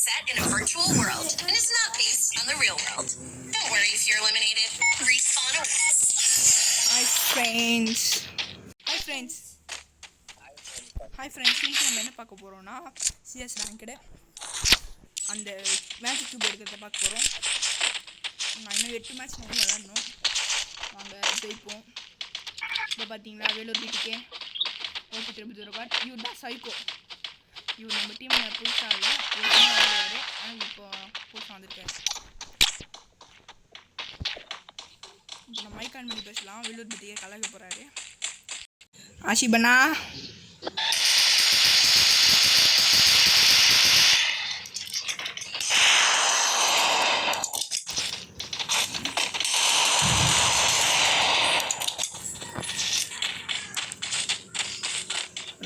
set in a virtual world and is not based on the real world. Don't worry if you're eliminated. Respawn awaits. Hi friends. Hi friends. Hi friends. இன்னைக்கு நம்ம என்ன பார்க்க போறோம்னா CS ranked அந்த magic cube எடுக்கிறத பார்க்க போறோம். நான் இன்னும் 8 மேட்ச் நம்ம விளையாடணும். வாங்க ஜெயிப்போம். இத பாத்தீங்களா வேலூர் பிடிக்கே ஓகே திருப்பி தூரபாட் யூ தான் சைக்கோ யூ நம்ம டீம்ல புதுசா இல்ல ஏற்கனவே ஆனா இப்போ புதுசா வந்திருக்காரு. இப்போ நம்ம மைக் ஆன் பண்ணி பேசலாம். வேலூர் பிடிக்கே கலக்க போறாரு. ஆஷிபனா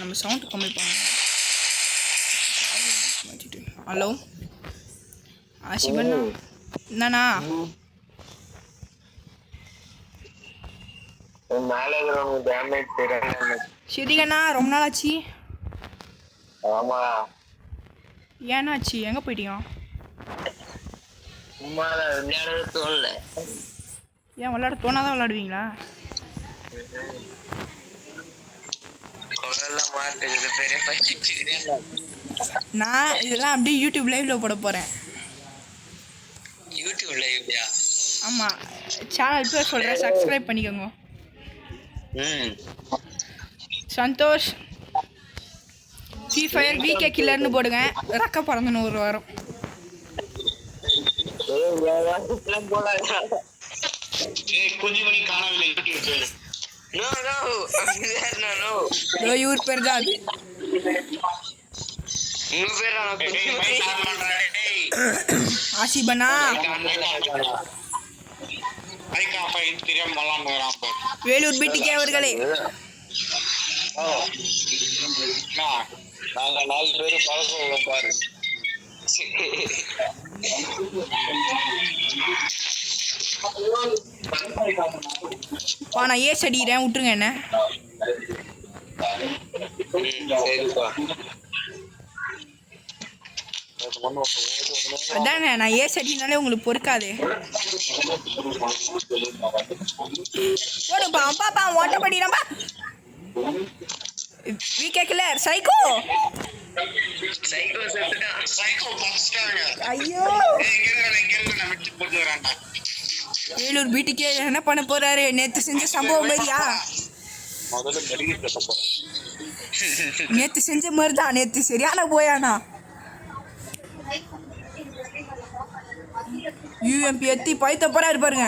நம்ம சவுண்ட் கம்மி பண்ணுங்க. ஹலோ ஆஷிபண்ணா என்னண்ணா சரிங்கண்ணா ரொம்ப நாள் ஆச்சு. ஏன்னாச்சு எங்கே போயிட்டீங்க? ஏன் விளையாட தோணாதான் விளையாடுவீங்களா? நான் இதெல்லாம் அப்படியே யூடியூப் லைவ்ல போட போறேன். யூடியூப் லைவ்யா? ஆமா சேனல் பேர் சொல்றேன், சப்ஸ்கிரைப் பண்ணிக்கோங்க. சந்தோஷ் ஃப்ரீ ஃபயர் விகே கில்லர்னு போடுங்க. ரக்க பறந்தணும் ஒரு வாரம். இவர் பேர் தான் அது. ஆஷிபண்ணா வேலூர் பிடிக்கே அவர்களே நான் ஏஸ் அடிக்கிறேன் விட்டுருங்க என்ன. அதானே நான் ஏஸ் அடினாலே உங்களுக்கு பொறுக்காது. போடுப்பா பாப்பா ஓட்ட படிக்கிறப்பா. விகே கில்லர் சைக்கோ ஐயோ வேலூர் வீட்டுக்கே என்ன பண்ண போறாரு? நேத்து செஞ்ச சம்பவம் மாதிரியா? நேத்து செஞ்ச மாதிரிதான். நேத்து சரியான போயானா யூஎம்பி எத்தி பைத்த போறாரு பாருங்க.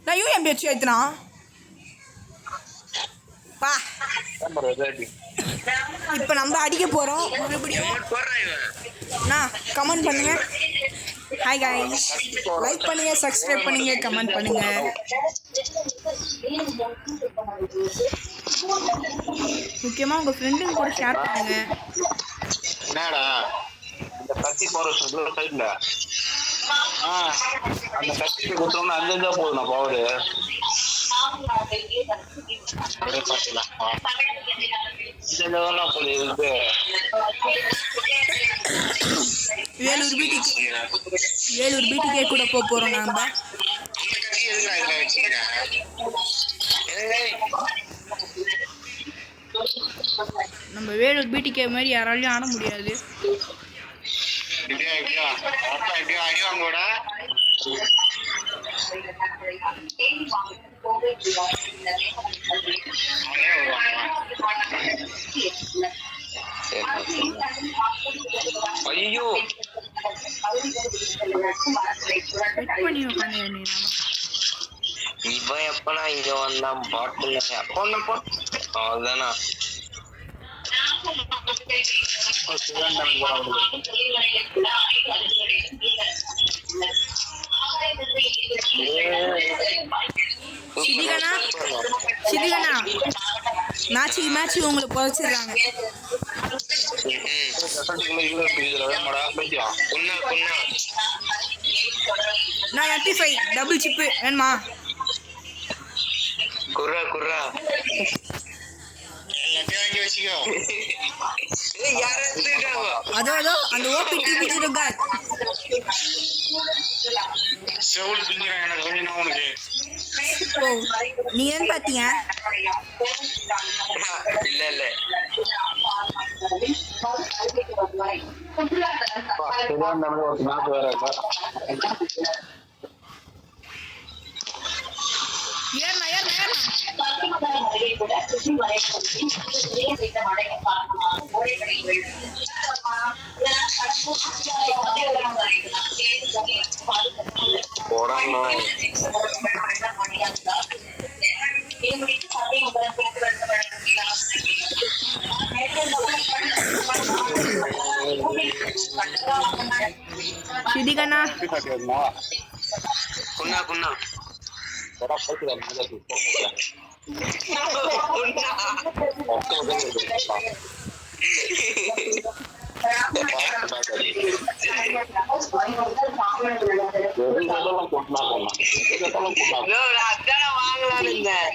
நான் யூஎம்பி வச்சு ஏத்துனா பா. இப்ப நம்ம அடிக்க போறோம் மறுபடியும். கமெண்ட் பண்ணுங்க. ஹாய் गाइस, லைக் பண்ணுங்க, சப்ஸ்கிரைப் பண்ணுங்க, கமெண்ட் பண்ணுங்க. முக்கியமா உங்க ஃப்ரெண்டுங்க கூட ஷேர் பண்ணுங்க. என்னடா இந்த கத்தி போற சைடுல அந்த கத்தி கொடுத்தோம்னா அங்கங்க போகுதுண்ணா பவர். வேலூர் வீட்டுக்கே கூட போறோம் நாம. நம்ம வேலூர் பிடிக்கே மாதிரி யாராலையும் ஆட முடியாது. ஐயோ இவன் எப்பனா இங்க வந்தான் பாட்டுல அவ்வளவுதானா? சிதிகனா மேட்ச் உங்களுக்கு குறைச்சிடுறாங்க. நான் 35 டபுள் சிப்பு வேணுமா? குர்ரா குர்ரா எல்லாத்தையும் வாங்கி வச்சுக்கோ. ஏய் யார எடுத்துட்டாங்க அதோ அந்த ஓபி டிவி திருங்க. செவுள் திங்கிறேன் எனக்கு வேணும் உனக்கு. ஓ நீ ஏன் பாத்தீங்க? இல்ல இல்ல சரியான நம்ம ஒரு நாக்கு வேற இருக்கா. ஏறனா போடாம சிதிகண்ணா குன்னா குன்னா போடா போய்ட்டு வந்து அதான வாங்கலான்னு இருந்தேன்.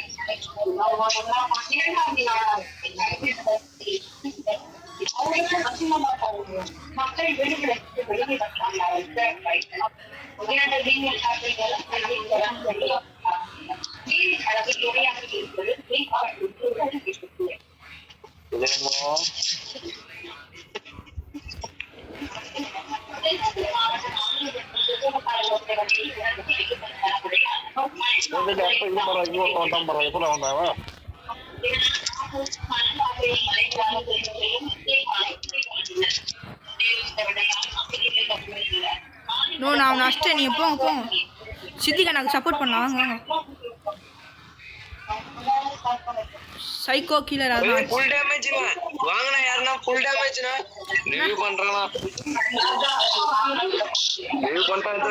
எப்போ வந்தாவா நோ நான் நஷ்டம். நீ போங்க சித்திகண்ணாக்கு சப்போர்ட் பண்ணலாம். வாங்க சைக்கோ கில்லர். அதான் ஃபுல் டேமேஜ்னா வாங்கனா யாருன்னா ஃபுல் டேமேஜ்னா ரிவ்யூ பண்றானா ரிவ்யூ பண்றான்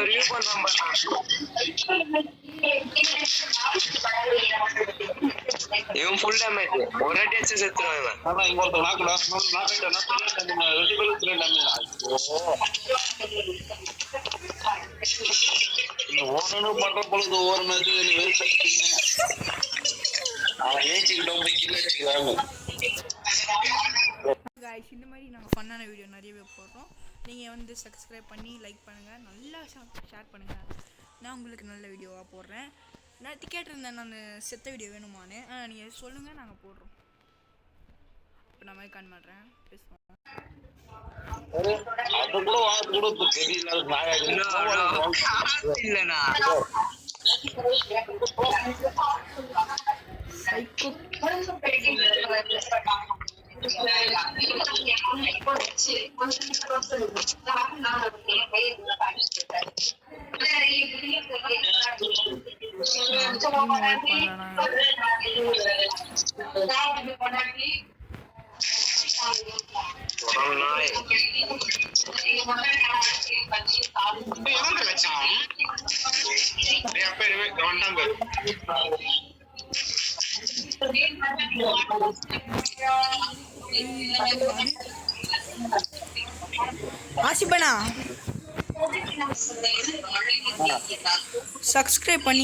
இவன் ஃபுல் டேமேஜ் ஒரே டேஸ் செத்துறான் இவன். ஆனா இங்க ஒருத்தர் நாக்குடா ஓடணும் பண்ற பொழுது ஒவ்வொரு மேட்ச் அவன் ஏச்சிக்கிட்டோம் வச்சுக்கிறாங்க. गाइस இந்த மாதிரி நாங்கள் ஃபன்னான வீடியோ நிறையவே போடுறோம். நீங்கள் வந்து சப்ஸ்கிரைப் பண்ணி லைக் பண்ணுங்கள், நல்லா ஷேர் பண்ணுங்கள். நான் உங்களுக்கு நல்ல வீடியோவாக போடுறேன். நான் கேட்டிருந்தேன் நான் செத்த வீடியோ வேணுமான்னு. நீங்கள் சொல்லுங்கள், நாங்கள் போடுறோம். இப்போ நான் மாதிரி காண மாட்டேன் பேசுவோம். அது கூட வாங்க கூட தெரியல இல்லண்ணா சைக்கோ ஆசிபனா சப்ஸ்கிரைப் பண்ணி